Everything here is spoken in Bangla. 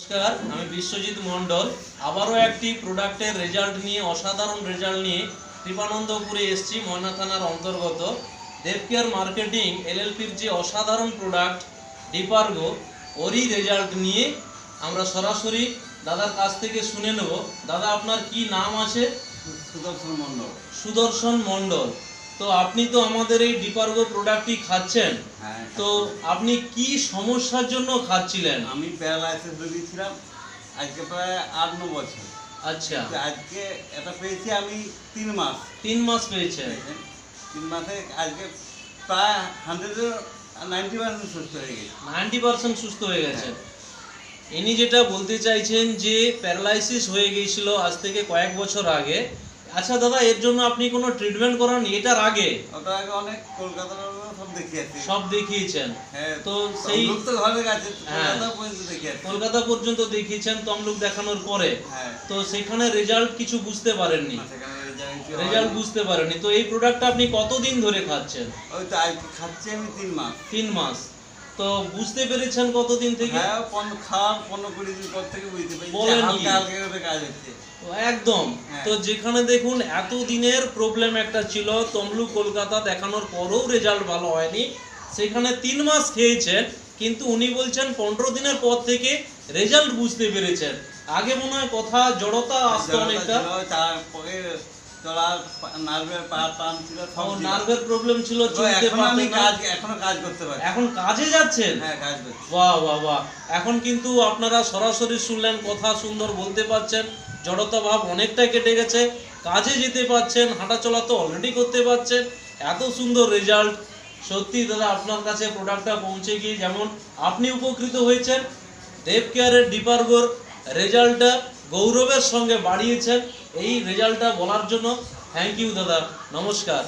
নমস্কার, আমি বিশ্বজিৎ মণ্ডল। আবারও একটি প্রোডাক্টের রেজাল্ট নিয়ে, অসাধারণ রেজাল্ট নিয়ে কৃপানন্দপুরে এসেছি। ময়না থানার অন্তর্গত দেবকেয়ার মার্কেটিং এলএলপির যে অসাধারণ প্রোডাক্ট ডিপারগো, ওরই রেজাল্ট নিয়ে আমরা সরাসরি দাদার কাছ থেকে শুনে নেব। দাদা, আপনার কি নাম আছে? সুদর্শন মণ্ডল। সুদর্শন মণ্ডল। তো আপনি তো আমাদের এই ডিপারগো প্রোডাক্টটি খাচ্ছেন। হ্যাঁ, তো আপনি কি সমস্যার জন্য খাচ্ছিলেন? আমি প্যারালাইসিস রোগী আজকে প্রায় 8-9 বছর। আচ্ছা, আজকে এটা পেয়েছি আমি 3 মাস। 3 মাস পেয়েছেন। 3 মাসে আজকে প্রায় 90% সুস্থ হয়ে গেছি। 90% সুস্থ হয়ে গেছেন। ইনি যেটা বলতে চাইছেন যে প্যারালাইসিস হয়ে গিয়েছিল আজ থেকে কয়েক বছর আগে। আচ্ছা দাদা, এর জন্য আপনি কোনো ট্রিটমেন্ট করান এটার আগে? ওটার আগে অনেক কলকাতার সব দেখিয়েছি। সব দেখিয়েছেন? হ্যাঁ, তো সেই তো ঘরে গেছে, হ্যাঁ, কলকাতা পর্যন্ত দেখিয়েছি। কলকাতা পর্যন্ত দেখিয়েছেন তমলুক দেখানোর পরে। হ্যাঁ, তো সেখানে রেজাল্ট কিছু বুঝতে পারেননি? সেখানে রেজাল্ট বুঝতে পারেননি। তো এই প্রোডাক্টটা আপনি কতদিন ধরে খাচ্ছেন? ওই তো আজকে খাচ্ছি আমি 3 মাস। 3 মাস। তো বুঝতে পেরেছেন কতদিন থেকে? হ্যাঁ, খাওয়ার 15-20 দিন পর থেকে বুঝতে পেরেছি বলেন কি? হালকা হালকা করে কাজ হচ্ছে। একদম। হ্যাঁ। তো যেখানে দেখুন এত দিনের প্রবলেম একটা ছিল, তমলুক কলকাতা দেখানোর পরেও রেজাল্ট ভালো হয়নি, সেখানে 3 মাস খেয়েছেন, কিন্তু উনি বলছেন 15 দিনের পর থেকে রেজাল্ট বুঝতে পেরেছেন। আগে মনে হয় কথা জড়তা আসতো অনেকটা, নার্ভের প্রবলেম ছিল, চলতে পারতেন না। এখনো কাজ করতে পারি। এখন কাজে যাচ্ছেন? হ্যাঁ, কাজ করছি। বাহ বাহ বাহ। এখন কিন্তু আপনারা সরাসরি শুনলেন, কথা সুন্দর বলতে পারছেন, জড়তা ভাব অনেকটাই কেটে গেছে, কাজে যেতে পারছেন, হাঁটাচলা তো অলরেডি করতে পারছেন। এত সুন্দর রেজাল্ট। সত্যি দাদা, আপনার কাছে প্রোডাক্টটা পৌঁছে গিয়ে যেমন আপনি উপকৃত হয়েছেন, দেবকেয়ারের ডিপারগোর রেজাল্টটা গৌরবের সঙ্গে বাড়িয়েছেন। এই রেজাল্টটা বলার জন্য থ্যাংক ইউ দাদা, নমস্কার।